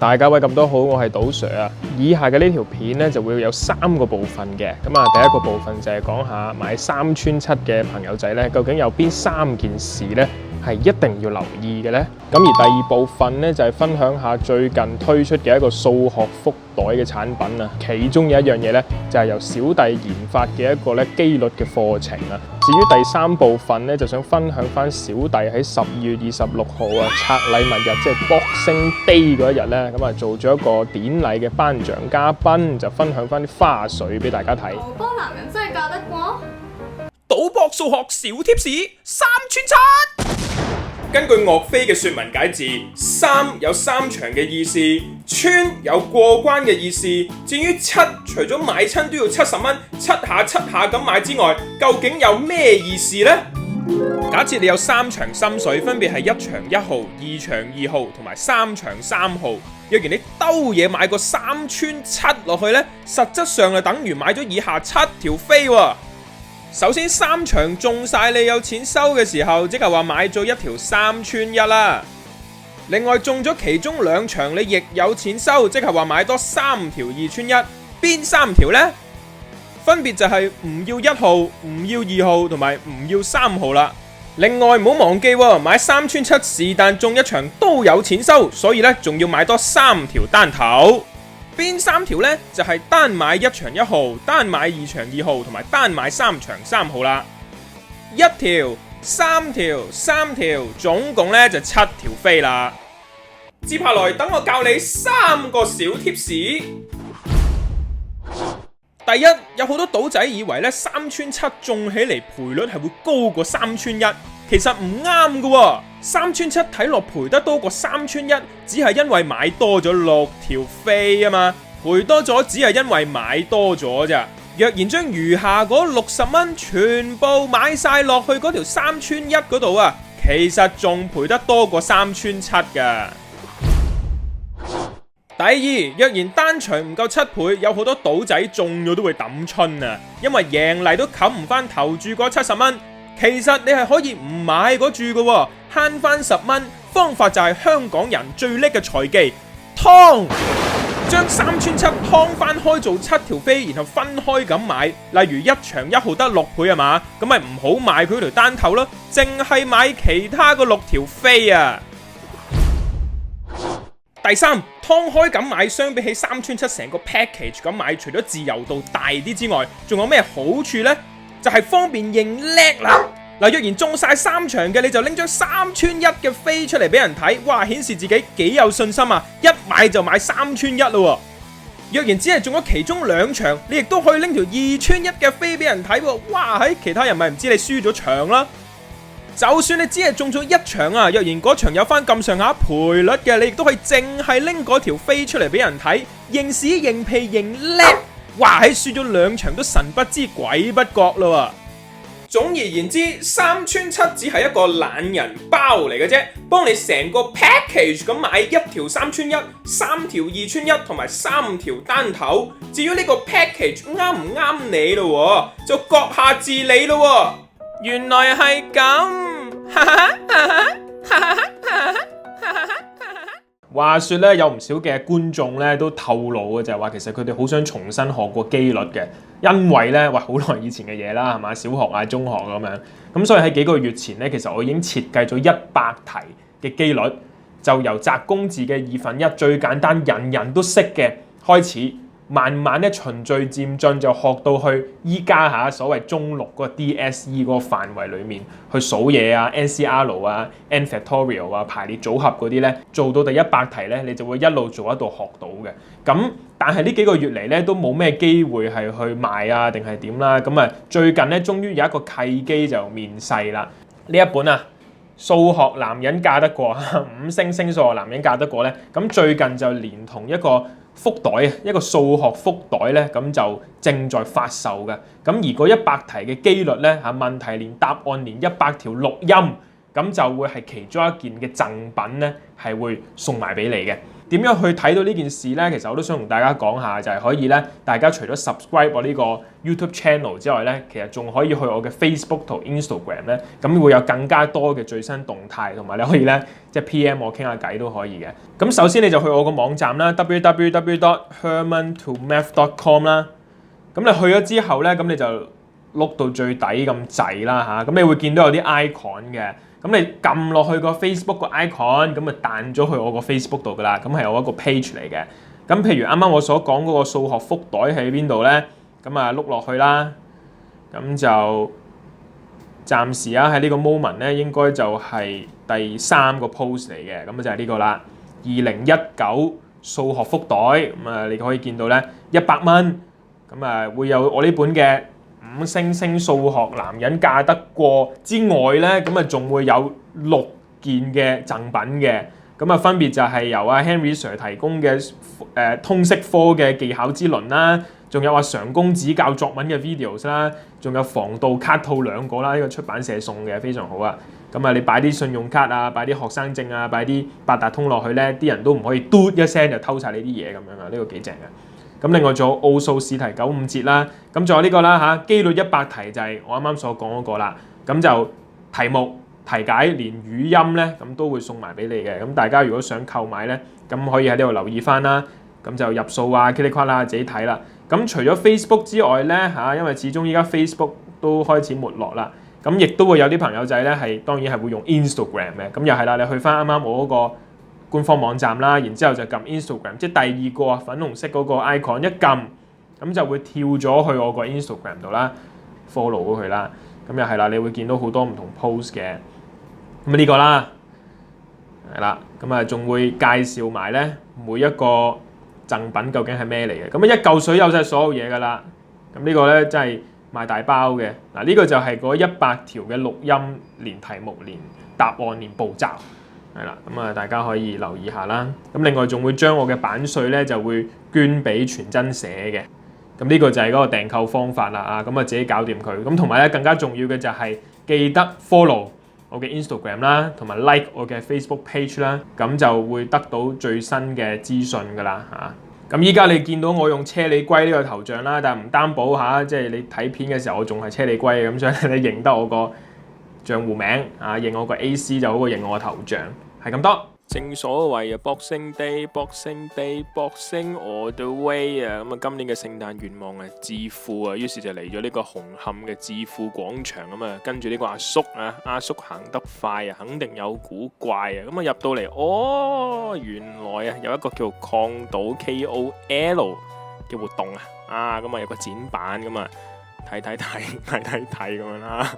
大家咁多好，我係賭 Sir 啊。以下嘅呢條片咧就會有3個部分嘅。咁啊，第一個部分就係講下買3穿7嘅朋友仔咧，究竟有邊3件事咧係一定要留意嘅咧？咁而第二部分咧就係分享下最近推出嘅一個數學福袋嘅產品啊。其中有一樣嘢咧就係由小弟研發嘅一個咧機率嘅課程啊。至於第3部分咧，就想分享翻小弟喺12月26號啊拆禮物日，即係 Boxing Day 嗰一日咧，咁啊做咗一個典禮嘅頒獎嘉賓，就分享翻啲花絮俾大家睇。賭波男人真係嫁得過？賭博數學小貼士3穿7。根據岳飛嘅說文解字，三有三長嘅意思，穿有過關嘅意思。至於7，除咗買親都要70蚊，7下咁買之外，究竟有咩意思呢？假設你有3場心水，分別係1場1號、2場2號同埋3場3號。若然你兜嘢買個3穿7落去呢，實質上就等於買咗以下7條飛喎。首先3場中晒，你有錢收嘅時候，即係話買咗一條3穿1啦。另外中咗其中2場，你亦有錢收，即係話買多3條2穿1。邊3條呢？分別就係唔要1號、唔要2號同埋唔要3號啦。另外唔好忘記喎，買3穿7是但中1場都有錢收，所以咧仲要買多3條單頭。邊3條呢？就係單買1場1號、單買2場2號同埋單買3場3號啦。1條、3條、3條，總共呢就7條飛啦。接下來等我教你3個小貼士。第一，有好多賭仔以為咧3穿7中起嚟賠率係會高過3穿1，其實唔啱㗎喎。3穿7睇落賠得多過3穿1，只係因為買多咗6條飛啊嘛，賠多咗只係因為買多咗咋。若然將餘下嗰60蚊全部買晒落去嗰條3穿1嗰度啊，其實仲賠得多過3穿7㗎。第二，若然單場唔夠7倍，有好多賭仔中咗都會抌春啊，因為贏嚟都冚唔翻投注嗰70蚊。其實你係可以唔買嗰注嘅，慳翻10蚊。方法就係香港人最叻嘅財技，劏，將3穿7劏翻開做7條飛，然後分開咁買。例如1場1號得6倍啊嘛，咁咪唔好買佢條單頭咯，淨係買其他個6條飛啊。第3，劏開咁買，相比起3穿7成個 package 咁買，除咗自由度大啲之外，仲有咩好處呢？就係方便認叻啦。嗱，若然中晒3場嘅，你就拎張3穿1嘅飛出嚟俾人睇，哇，顯示自己幾有信心啊！一買就買3穿1咯。若然只係中咗其中2場，你亦都可以拎條2穿1嘅飛俾人睇喎，哇，喺其他人咪唔知你輸咗場啦。就算你只係中咗1場啊，若然嗰場有翻咁上下賠率嘅，你亦都可以淨係拎嗰條飛出嚟俾人睇，認屎認屁認叻，哇，喺輸咗2場都神不知鬼不覺咯。總而言之，3穿7只係一個懶人包嚟嘅啫，幫你成個 package 咁買1條3穿1、3條2穿1同埋3條單頭。至於呢個 package 啱唔啱你咯，就閣下自理咯。原來係咁。話說咧，有唔少嘅觀眾咧都透露嘅就係話，其實佢哋好想重新學過機率嘅，因為咧好耐以前嘅嘢啦，係嘛，小學啊、中學咁樣，咁所以喺幾個月前咧，其實我已經設計咗100題嘅機率，就由擇公字嘅1/2最簡單，人人都識嘅開始。慢慢咧循序漸進，就學到去依家所謂中6嗰個 DSE 嗰個範圍裡面去數嘢啊、NCR 啊、N factorial 啊、排列組合嗰啲咧，做到第100題咧，你就會一路做一路學到嘅。咁但係呢幾個月嚟咧都冇咩機會係去賣啊定係點啦。咁啊最近咧終於有一個契機就面世啦。呢一本啊數學男人嫁得過5星星數學男人嫁得過咧，咁最近就連同一個福袋啊，一個數學福袋咧，咁就正在發售嘅。咁而嗰100題嘅機率咧，問題連答案連100條錄音，咁就會係其中一件嘅贈品咧，係會送埋俾你嘅。點樣去睇到呢件事咧？其實我都想同大家講下，就係可以咧，大家除咗 subscribe 我呢個 YouTube channel 之外咧，其實仲可以去我嘅 Facebook 同 Instagram 咧，咁會有更加多嘅最新動態，同埋你可以咧即係 PM 我傾下偈都可以嘅。咁首先你就去我個網站啦 www.herman2math.com 啦。咁你去咗之後咧，咁你就碌到最底咁滯啦嚇，咁你會見到有啲 icon 嘅。咁你撳落去個 Facebook 個 icon，咁咪彈咗去我個 Facebook 度噶啦。咁係我一個 page 嚟嘅。咁譬如啱啱我所講嗰個數學福袋喺邊度咧？咁啊碌落去啦。咁就暫時喺呢個 moment 咧，應該就係第3個 post 嚟嘅。咁就係呢個啦。2019數學福袋，咁啊你可以見到咧100蚊。咁啊會有我呢本嘅5星星數學男人嫁得過之外咧，咁啊仲會有6件嘅贈品嘅，咁啊分別就係由阿 Henry Sir 提供嘅通識科嘅技巧之輪啦，仲有阿常公子教作文嘅 videos 啦，仲有防盜卡套2個啦，呢個出版社送嘅非常好啊。咁啊你擺啲信用卡啊，擺啲學生證啊，擺啲八達通落去咧，啲人都唔可以嘟一聲就偷晒你啲嘢咁樣啊，呢個幾正嘅。咁另外仲有奧數試題95節啦，咁仲有呢個啦嚇，機率100題就係我啱啱所講嗰個啦。咁就題目題解連語音咧，咁都會送埋俾你嘅。咁大家如果想購買咧，咁可以喺呢度留意翻啦。咁就入數啊、噼里啪啦自己睇啦。咁除咗 Facebook 之外咧嚇，因為始終依家 Facebook 都開始沒落啦，咁亦都會有啲朋友仔咧係當然係會用 Instagram 嘅。咁又係啦，你去翻啱啱我嗰個官方網站啦，然之後就撳 Instagram， 即係第2個粉紅色嗰個 icon 一撳，咁就會跳咗去我個 Instagram 度啦 ，follow 咗佢啦。咁又係啦，你會見到好多唔同 post 嘅。咁呢個啦，係啦，咁啊仲會介紹埋咧每一個贈品究竟係咩嚟嘅。咁一嚿水有晒所有嘢㗎啦。咁呢個咧真係賣大包嘅。嗱呢個就係嗰100條嘅錄音連題目連答案連步驟。係啦，咁啊大家可以留意下啦。咁另外仲會將我嘅版稅咧就會捐俾傳真社嘅。咁呢個就係嗰個訂購方法啦啊，咁啊自己搞掂佢。咁同埋咧更加重要嘅就係記得 follow 我嘅 Instagram 啦，同埋 like 我嘅 Facebook page 啦，咁就會得到最新嘅資訊㗎啦嚇。咁依家你見到我用車厘龜呢個頭像啦，但係唔擔保嚇，即係你睇片嘅時候我仲係車厘龜咁，所以你認得我個賬戶名啊，認我個 AC 就好過認我個頭像，係咁多。正所謂啊，Boxing Day，Boxing Day，Boxing all the way 啊！咁啊，今年嘅聖誕願望係致富啊，於是就嚟咗呢個紅磡嘅致富廣場咁啊，跟住呢個阿叔啊，阿叔行得快啊，肯定有古怪啊！咁啊入到嚟，哦，原來啊有一個叫抗賭 KOL 嘅活動啊，咁啊有個展板咁啊，睇咁樣啦。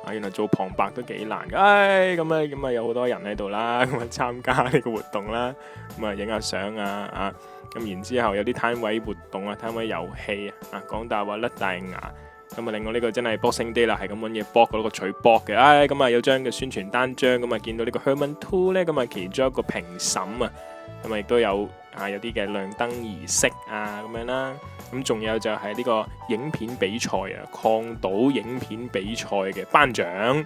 啊，原來做旁白都幾難嘅，咁啊有好多人喺度啦，咁啊參加呢個活動啦，咁啊影下相啊，咁然之後有啲攤位活動啊，攤位遊戲啊，講大話甩大牙，咁啊另外呢個真係 Boxing Day 啦，係咁揾嘢搏嗰個取搏嘅，咁啊有張嘅宣傳單張，咁啊見到呢個 Herman 2咧，咁啊其中一個評審啊，咁啊亦都有啲嘅亮燈儀式啊咁樣啦。咁仲有就係呢個影片比賽啊，抗賭影片比賽嘅頒獎，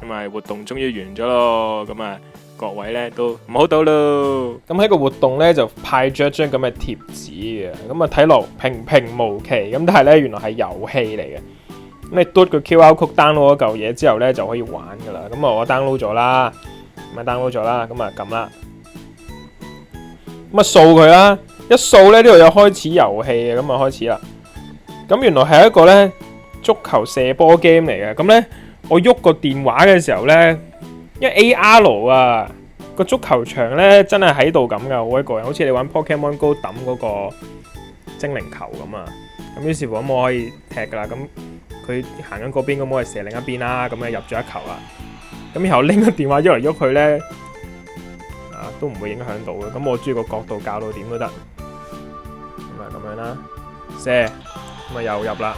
咁啊活動終於完咗咯，咁啊各位咧都唔好賭咯。咁喺個活動咧就派咗一張咁嘅貼紙嘅，咁啊睇落平平無奇，咁但係咧原來係遊戲嚟嘅。咁你嘟個 QR code download 嗰嚿嘢之後咧就可以玩噶啦。咁啊我 download 咗啦，咁啊 download 咗啦，咁啊撳啦，咁啊掃佢啦。一掃咧呢度有開始遊戲嘅，咁啊開始啦。咁原來係一個咧足球射波 game 嚟嘅。咁咧我喐個電話嘅時候咧，因為 AR 啊個足球場咧真係喺度咁噶，好鬼過癮，好似你玩 Pokemon Go 抌嗰個精靈球咁啊。咁於是乎咁我可以踢噶啦。咁佢行緊嗰邊，咁我係射另一邊啦。咁啊入咗一球啦。咁然後拎個電話喐嚟喐去咧，都唔會影響到嘅。咁我中意個角度校到點都得。咁樣啦，射，咁啊又入啦，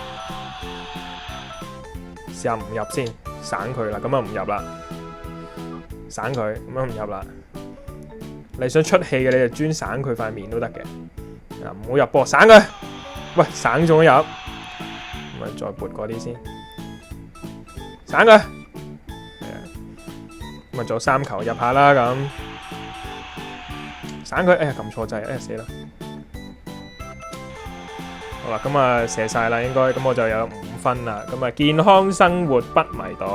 試下唔入先，省佢啦，咁啊唔入啦，省佢，咁啊唔入啦。你想出氣嘅，你就專省佢塊面都得嘅，唔好入波，省佢，喂，省咗入，咁啊再撥嗰啲先，省佢，咁啊做3球入下啦咁。揀佢，哎呀撳錯掣，哎呀死啦！好啦，咁啊射晒啦，應該咁我就有5分啦。咁啊健康生活不迷倒，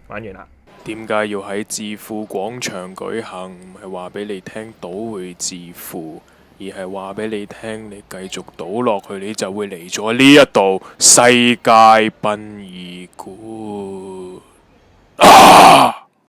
玩完啦。點解要喺致富廣場舉行？唔係話俾你聽賭會致富，而係話俾你聽，你繼續賭落去，你就會嚟咗呢一度世界殯儀館。